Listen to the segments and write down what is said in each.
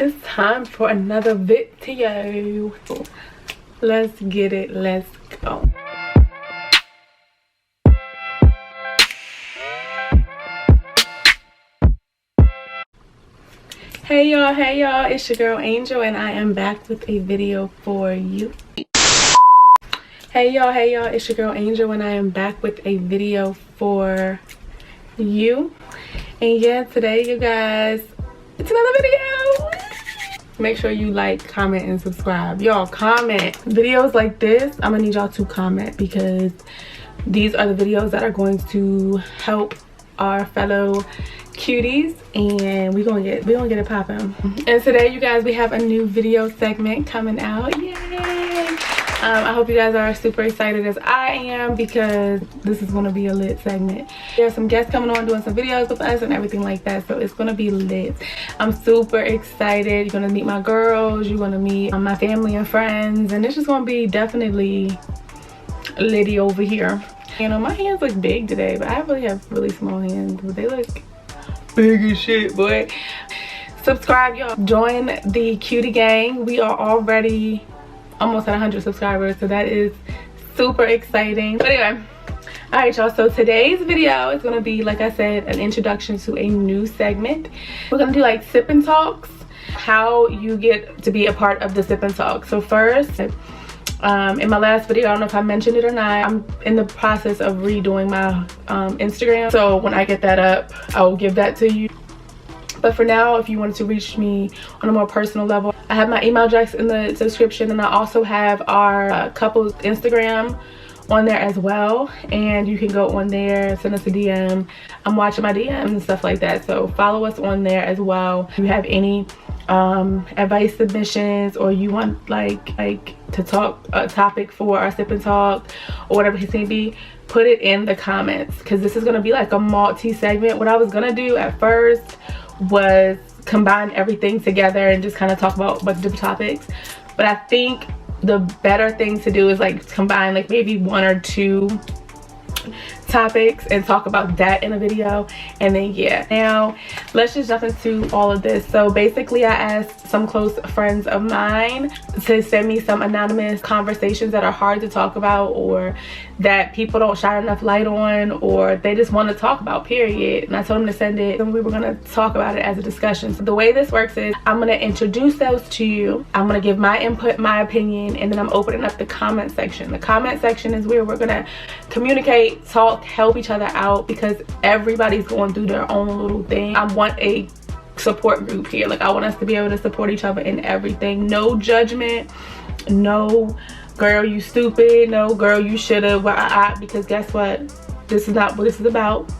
It's time for another video. Let's get it. Let's go. Hey y'all, it's your girl Angel and I am back with a video for you. Hey y'all, it's your girl Angel and I am back with a video for you. And yeah, today you guys, it's another video. Make sure you like, comment, and subscribe. Y'all comment. Videos like this, I'm gonna need y'all to comment because these are the videos that are going to help our fellow cuties, and we're gonna get it popping. And today, you guys, we have a new video segment coming out. Yay! I hope you guys are super excited as I am because this is gonna be a lit segment. There's some guests coming on doing some videos with us and everything like that, so it's gonna be lit. I'm super excited. You're gonna meet my girls, you're gonna meet my family and friends, and it's just gonna be definitely litty over here. You know, my hands look big today, but I really have really small hands, but they look big as shit, boy. Subscribe, y'all. Join the cutie gang. We are already almost at 100 subscribers, so that is super exciting. But anyway, all right, y'all, so today's video is gonna be, like I said, an introduction to a new segment. We're gonna do like sip and talks, how you get to be a part of the sip and talk. So first, in my last video, I don't know if I mentioned it or not, I'm in the process of redoing my Instagram, so when I get that up, I will give that to you. But for now, if you wanted to reach me on a more personal level, I have my email address in the description, and I also have our couple's Instagram on there as well, and you can go on there, send us a DM. I'm watching my DMs and stuff like that, so follow us on there as well. If you have any advice submissions, or you want like to talk a topic for our sip and talk or whatever it may be, put it in the comments, because this is going to be like a multi-segment. What I was gonna do at first was combine everything together and just kind of talk about a bunch of different topics, but I think the better thing to do is like combine like maybe one or two topics and talk about that in a video. And then yeah, now let's just jump into all of this. So basically, I asked some close friends of mine to send me some anonymous conversations that are hard to talk about, or that people don't shine enough light on, or they just want to talk about, period. And I told them to send it, and we were going to talk about it as a discussion. So the way this works is I'm going to introduce those to you, I'm going to give my input, my opinion, and then I'm opening up the comment section. The comment section is where we're going to communicate, talk, help each other out, because everybody's going through their own little thing. I want a support group here. Like, I want us to be able to support each other in everything. No judgment, no girl you stupid, no girl you shoulda, because guess what, this is not what this is about.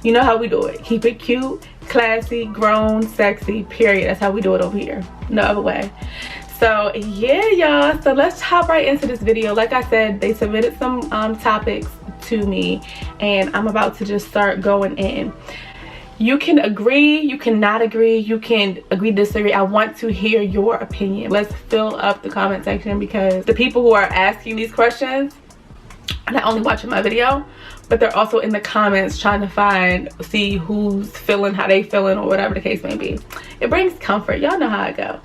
You know how we do it. Keep it cute, classy, grown, sexy, period. That's how we do it over here, no other way. So yeah, y'all, so let's hop right into this video. Like I said, they submitted some topics to me, and I'm about to just start going in. You can agree, you can not agree, you can agree, disagree. I want to hear your opinion. Let's fill up the comment section, because the people who are asking these questions are not only watching my video, but they're also in the comments trying to see who's feeling how they feeling, or whatever the case may be. It brings comfort. Y'all know how I go.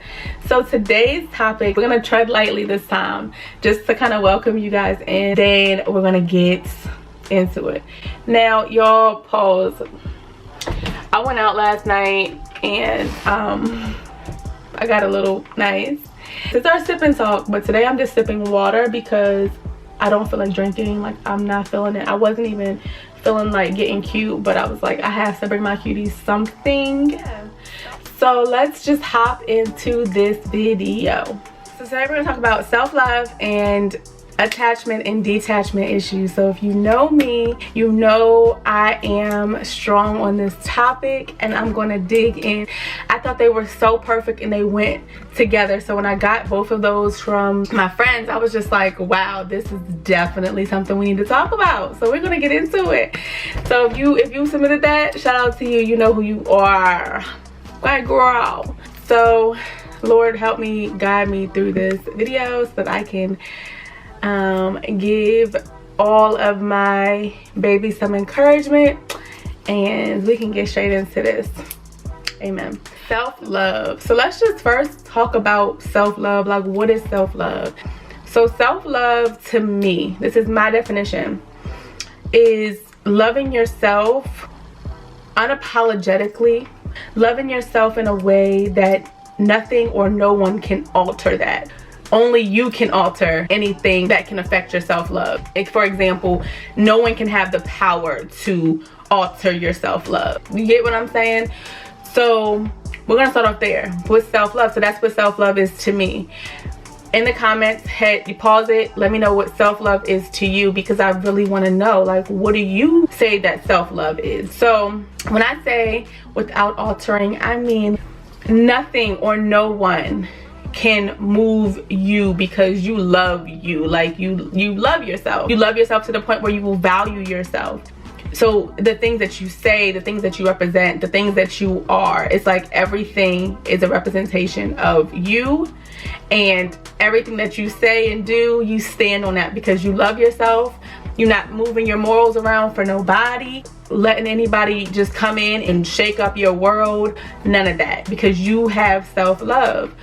So today's topic, we're gonna tread lightly this time, just to kind of welcome you guys in. Then we're gonna get into it. Now, y'all, pause. I went out last night and I got a little nice. It's our sip and talk, but today I'm just sipping water because I don't feel like drinking. Like, I'm not feeling it. I wasn't even feeling like getting cute, but I was like, I have to bring my cuties something. Yeah. So let's just hop into this video. So today we're gonna talk about self-love and attachment and detachment issues. So if you know me, you know I am strong on this topic, and I'm gonna dig in. I thought they were so perfect and they went together. So when I got both of those from my friends, I was just like, wow, this is definitely something we need to talk about. So we're gonna get into it. So if you submitted that, shout out to you. You know who you are. Bye, girl. So Lord, help me, guide me through this video so that I can give all of my babies some encouragement, and we can get straight into this. Amen. Self-love. So let's just first talk about self-love. Like, what is self-love? So self-love, to me, this is my definition, is loving yourself unapologetically, loving yourself in a way that nothing or no one can alter that. Only you can alter anything that can affect your self-love. Like, for example, no one can have the power to alter your self-love. You get what I'm saying? So we're gonna start off there with self-love. So that's what self-love is to me. In the comments, you pause it, let me know what self-love is to you, because I really want to know, like, what do you say that self-love is? So when I say without altering, I mean nothing or no one can move you because you love you. Like, you love yourself. You love yourself to the point where you will value yourself. So the things that you say, the things that you represent, the things that you are, it's like everything is a representation of you. And everything that you say and do, you stand on that because you love yourself. You're not moving your morals around for nobody, letting anybody just come in and shake up your world. None of that, because you have self-love.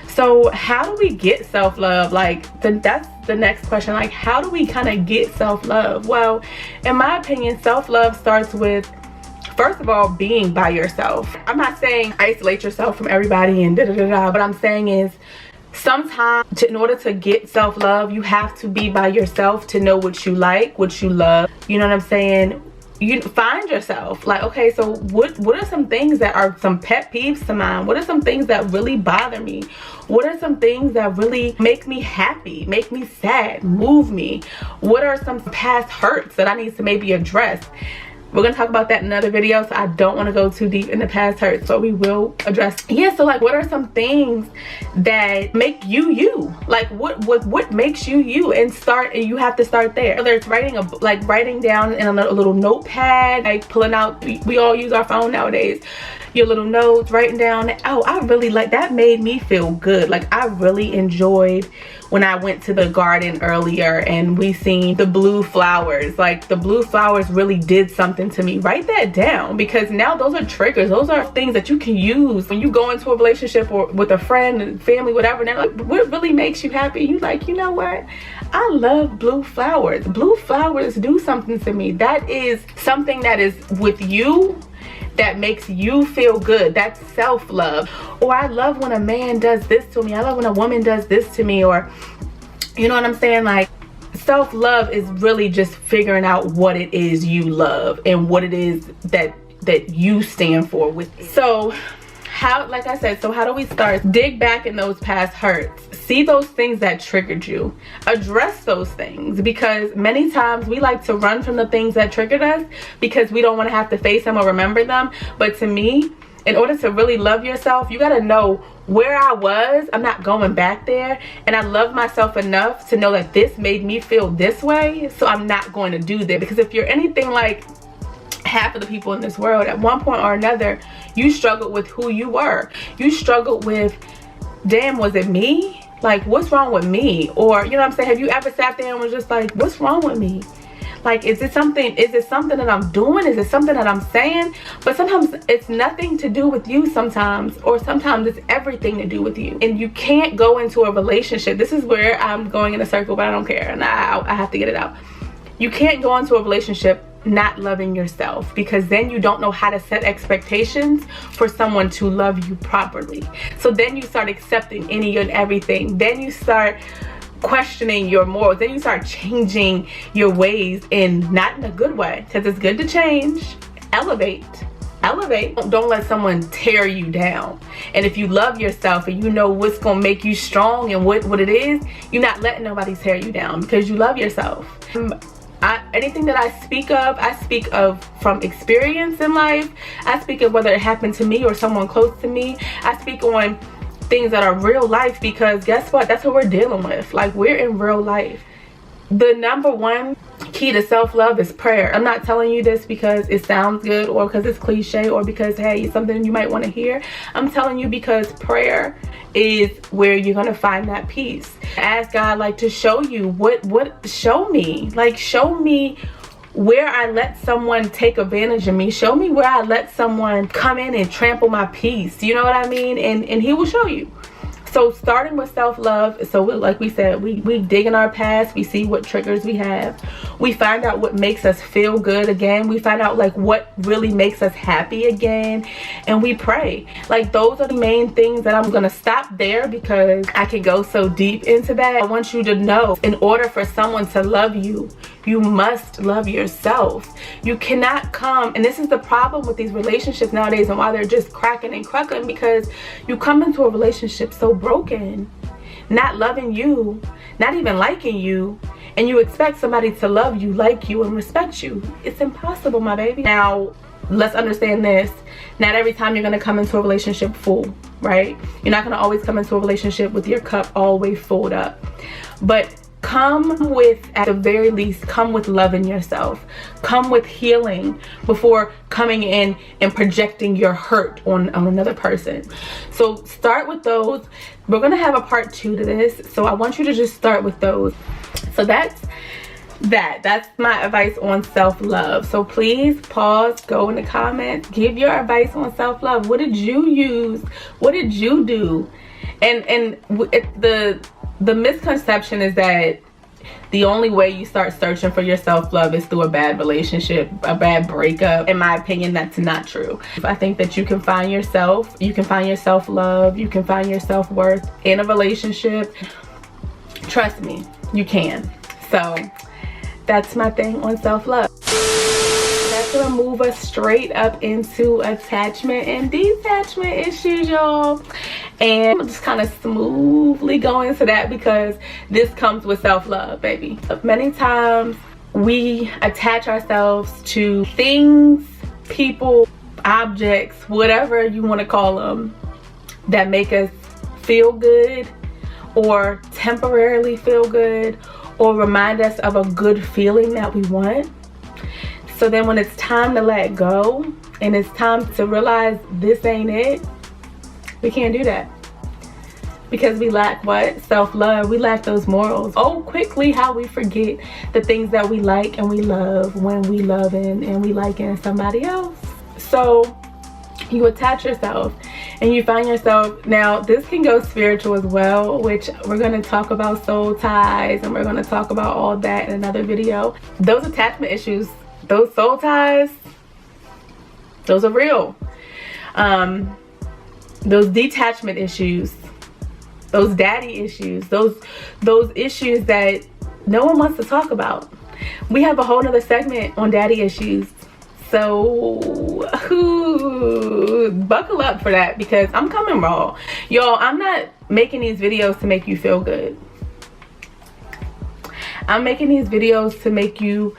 So how do we get self-love? Like, that's the next question. Like, how do we kind of get self-love? Well, in my opinion, self-love starts with, first of all, being by yourself. I'm not saying isolate yourself from everybody and da-da-da-da. What I'm saying is, sometimes in order to get self-love, you have to be by yourself to know what you like, what you love. You know what I'm saying? You find yourself. Like, okay, so what are some things that are some pet peeves to mine? What are some things that really bother me? What are some things that really make me happy, make me sad, move me? What are some past hurts that I need to maybe address? We're gonna talk about that in another video, so I don't want to go too deep in the past hurts, but we will address. Yeah, so like, what are some things that make you you? Like, what makes you you? And you have to start there. Whether it's writing down in a little notepad, like pulling out, we all use our phone nowadays, your little notes, writing down, oh, I really like that, made me feel good. Like, I really enjoyed when I went to the garden earlier and we seen the blue flowers. Like, the blue flowers really did something to me. Write that down, because now those are triggers. Those are things that you can use when you go into a relationship or with a friend, family, whatever. And they're like, what really makes you happy? You like, you know what? I love blue flowers. Blue flowers do something to me. That is something that is with you, that makes you feel good. That's self-love. Or I love when a man does this to me. I love when a woman does this to me. Or, you know what I'm saying? Like, self-love is really just figuring out what it is you love and what it is that you stand for with it. So how, like I said, so how do we start? Dig back in those past hurts. See those things that triggered you. Address those things, because many times we like to run from the things that triggered us because we don't want to have to face them or remember them. But to me, in order to really love yourself, you got to know where I was. I'm not going back there. And I love myself enough to know that this made me feel this way, so I'm not going to do that. Because if you're anything like half of the people in this world, at one point or another, you struggled with who you were. You struggled with, damn, was it me? Like, what's wrong with me? Or, you know what I'm saying? Have you ever sat there and was just like, what's wrong with me? Like, is it something that I'm doing? Is it something that I'm saying? But sometimes it's nothing to do with you sometimes, or sometimes it's everything to do with you. And you can't go into a relationship. This is where I'm going in a circle, but I don't care. And I have to get it out. You can't go into a relationship not loving yourself, because then you don't know how to set expectations for someone to love you properly. So then you start accepting any and everything. Then you start questioning your morals. Then you start changing your ways, and not in a good way, because it's good to change. Elevate. Don't let someone tear you down. And if you love yourself and you know what's gonna make you strong and what it is, you're not letting nobody tear you down, because you love yourself. Anything that I speak of from experience in life. I speak of whether it happened to me or someone close to me. I speak on things that are real life, because guess what? That's what we're dealing with. Like, we're in real life. The number one key to self-love is prayer. I'm not telling you this because it sounds good or because it's cliche or because, hey, it's something you might want to hear. I'm telling you because prayer is where you're going to find that peace. Ask God, like, to show you show me where I let someone take advantage of me. Show me where I let someone come in and trample my peace. You know what I mean? And he will show you. So starting with self-love, so like we said, we dig in our past, we see what triggers we have, we find out what makes us feel good again, we find out like what really makes us happy again, and we pray. Like, those are the main things that I'm gonna stop there because I can go so deep into that. I want you to know, in order for someone to love you, you must love yourself. You cannot come, and this is the problem with these relationships nowadays and why they're just cracking and crackling, because you come into a relationship so broken, not loving you, not even liking you, and you expect somebody to love you, like you, and respect you. It's impossible, my baby. Now, let's understand this. Not every time you're gonna come into a relationship full, right? You're not gonna always come into a relationship with your cup all the way filled up. But come with, at the very least, come with loving yourself. Come with healing before coming in and projecting your hurt on another person. So start with those. We're gonna have a part 2 to this, so I want you to just start with those. So that's my advice on self-love. So please pause, go in the comments, give your advice on self-love. What did you use? What did you do? And the misconception is that the only way you start searching for your self-love is through a bad relationship, a bad breakup. In my opinion, that's not true. I think that you can find yourself, you can find your self-love, you can find your self-worth in a relationship. Trust me, you can. So that's my thing on self-love. That's gonna move us straight up into attachment and detachment issues, y'all. And I'm just kind of smoothly go into that because this comes with self-love, baby. Many times we attach ourselves to things, people, objects, whatever you want to call them, that make us feel good or temporarily feel good or remind us of a good feeling that we want. So then when it's time to let go and it's time to realize this ain't it, we can't do that. Because we lack what? Self-love. We lack those morals. Oh, quickly how we forget the things that we like and we love when we love and we like in somebody else. So you attach yourself and you find yourself, now this can go spiritual as well, which we're going to talk about soul ties and we're going to talk about all that in another video. Those attachment issues, those soul ties, those are real. Those detachment issues, those daddy issues, those issues that no one wants to talk about. We have a whole nother segment on daddy issues. So buckle up for that because I'm coming raw. Y'all, I'm not making these videos to make you feel good. I'm making these videos to make you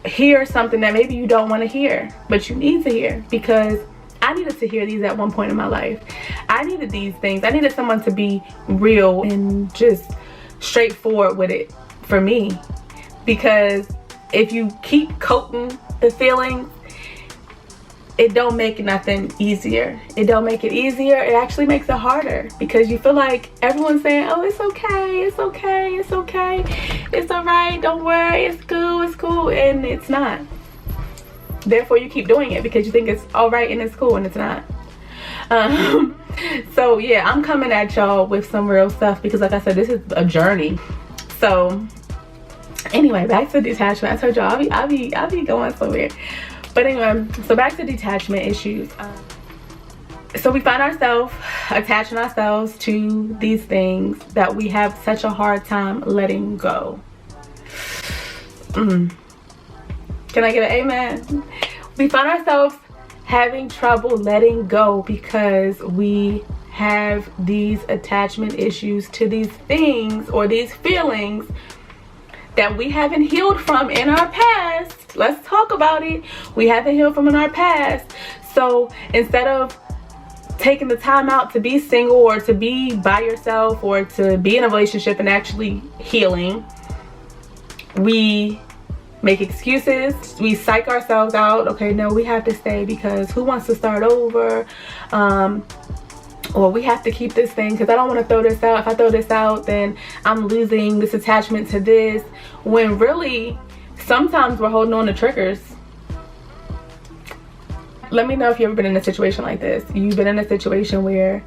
hear something that maybe you don't want to hear, but you need to hear, because I needed to hear these at one point in my life. I needed these things. I needed someone to be real and just straightforward with it for me, because if you keep coating the feelings, it don't make nothing easier. It don't make it easier. It actually makes it harder, because you feel like everyone's saying, oh, it's okay, it's okay, it's okay, it's all right, don't worry, it's cool, it's cool, and it's not. Therefore, you keep doing it because you think it's all right and it's cool, and it's not. So yeah, I'm coming at y'all with some real stuff because, like I said, this is a journey. So anyway, back to detachment. I told y'all I'll be going somewhere. But anyway, so back to detachment issues. So we find ourselves attaching ourselves to these things that we have such a hard time letting go. Can I get an amen? We find ourselves having trouble letting go because we have these attachment issues to these things or these feelings that we haven't healed from in our past. Let's talk about it. We haven't healed from in our past. So instead of taking the time out to be single or to be by yourself or to be in a relationship and actually healing, we make excuses. We psych ourselves out. Okay, no, we have to stay because who wants to start over? Or we have to keep this thing because I don't want to throw this out. If I throw this out, then I'm losing this attachment to this. When really, sometimes we're holding on to triggers. Let me know if you've ever been in a situation like this. You've been in a situation where,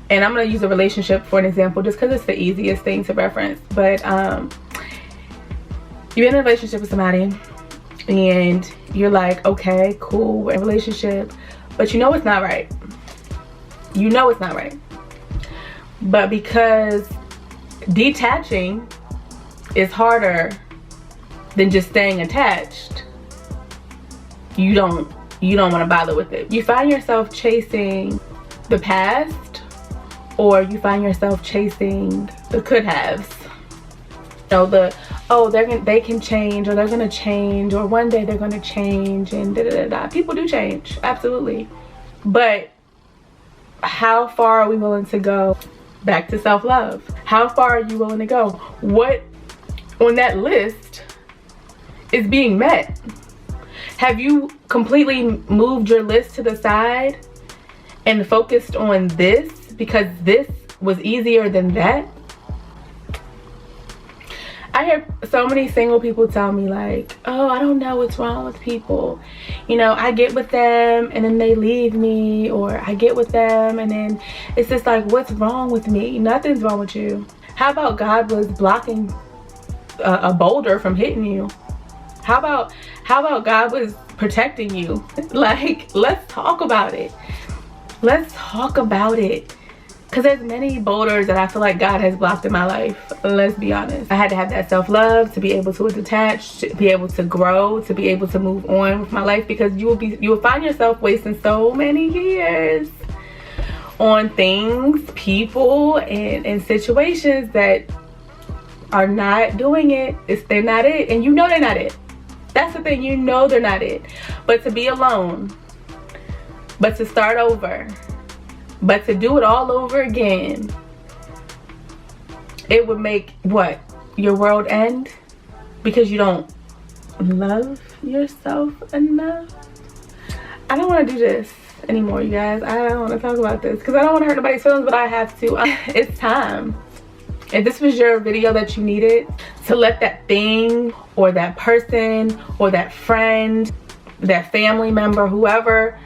and I'm going to use a relationship for an example just because it's the easiest thing to reference, but you're in a relationship with somebody and you're like, okay, cool, we're in a relationship, but you know it's not right. You know it's not right. But because detaching is harder than just staying attached, you don't want to bother with it. You find yourself chasing the past, or you find yourself chasing the could haves. You know, they can change, or they're gonna change, or one day they're gonna change, and da da da da. People do change, absolutely. But how far are we willing to go? Back to self-love. How far are you willing to go? What on that list is being met? Have you completely moved your list to the side and focused on this because this was easier than that? I hear so many single people tell me like, oh, I don't know what's wrong with people. You know, I get with them and then they leave me, or I get with them and then it's just like, what's wrong with me? Nothing's wrong with you. How about God was blocking a boulder from hitting you? How about God was protecting you? Like, let's talk about it. Let's talk about it. Because there's many boulders that I feel like God has blocked in my life. Let's be honest. I had to have that self-love to be able to detach, to be able to grow, to be able to move on with my life, because you will find yourself wasting so many years on things, people, and situations that are not doing it. They're not it, and you know they're not it. That's the thing, you know they're not it. But to be alone, but to start over, but to do it all over again, it would make what? Your world end? Because you don't love yourself enough? I don't want to do this anymore, you guys. I don't want to talk about this because I don't want to hurt nobody's feelings, but I have to. It's time. If this was your video that you needed to let that thing or that person or that friend, that family member, whoever,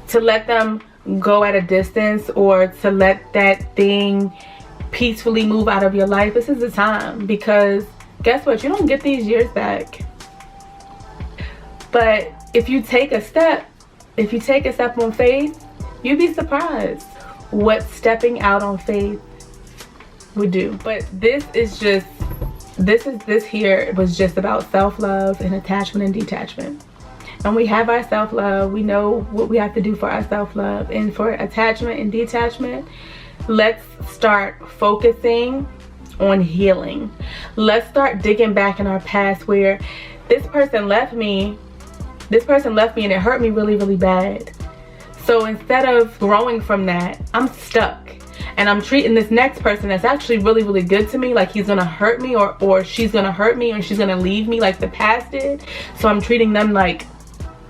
to let them go at a distance, or to let that thing peacefully move out of your life, this is the time. Because guess what? You don't get these years back. But if you take a step on faith, you'd be surprised what stepping out on faith would do. But this here was just about self-love and attachment and detachment. And we have our self-love. We know what we have to do for our self-love. And for attachment and detachment, let's start focusing on healing. Let's start digging back in our past where this person left me and it hurt me really, really bad. So instead of growing from that, I'm stuck. And I'm treating this next person that's actually really, really good to me like he's gonna hurt me, or she's gonna hurt me, or she's gonna leave me like the past did. So I'm treating them like,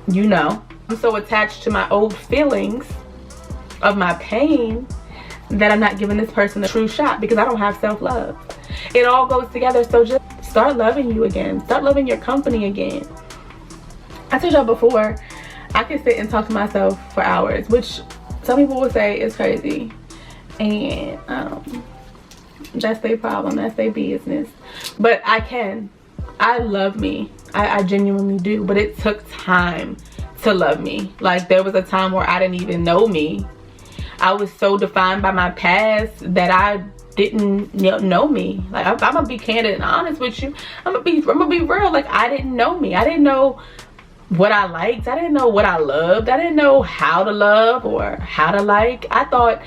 you know, I'm so attached to my old feelings of my pain that I'm not giving this person a true shot because I don't have self-love. It all goes together. So just start loving you again. Start loving your company again. I told y'all before, I can sit and talk to myself for hours, which some people will say is crazy. And that's their problem, that's their business. But I can. I love me. I genuinely do. But it took time to love me. Like, there was a time where I didn't even know me. I was so defined by my past that I didn't know me. Like, I'm gonna be candid and honest with you. I'm gonna be real. Like, I didn't know me. I didn't know what I liked. I didn't know what I loved. I didn't know how to love or how to like. I thought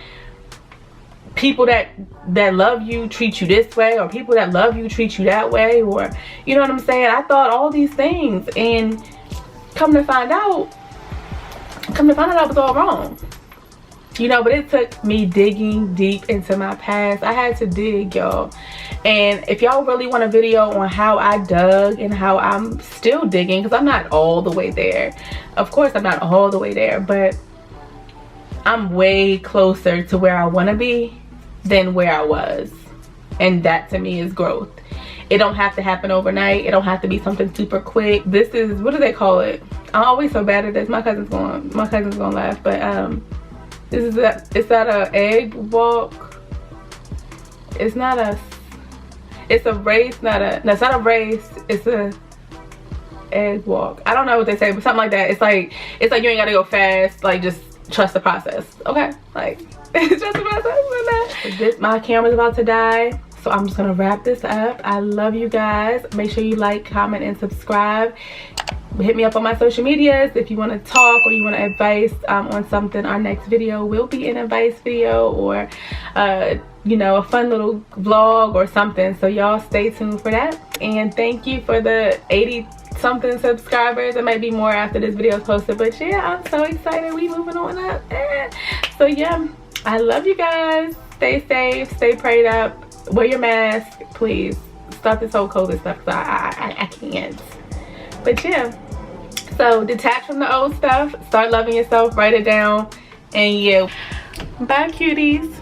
people that love you treat you this way, or people that love you treat you that way, or you know what I'm saying. I thought all these things, and come to find out I was all wrong, you know. But it took me digging deep into my past. I had to dig, y'all. And if y'all really want a video on how I dug and how I'm still digging, because I'm not all the way there, of course I'm not all the way there, but I'm way closer to where I want to be than where I was. And that to me is growth. it don't have to happen overnight. It don't have to be something super quick. This is, what do they call it? I'm always so bad at this. My cousin's gonna laugh, but this is it's not a egg walk. It's a race, no, it's not a race. It's a egg walk. I don't know what they say, but something like that. It's like you ain't gotta go fast. Like, just trust the process. Okay, like trust the process. My camera's about to die, so I'm just gonna wrap this up. I love you guys. Make sure you like, comment, and subscribe. Hit me up on my social medias if you want to talk or you want advice on something. Our next video will be an advice video, or you know, a fun little vlog or something. So y'all stay tuned for that. And thank you for the 80 something subscribers. It might be more after this video is posted, but yeah, I'm so excited. We moving on up. So yeah, I love you guys. Stay safe, stay prayed up, wear your mask, please. Stop this whole COVID stuff, because I can't. But yeah, so detach from the old stuff, start loving yourself, write it down, and yeah, bye cuties.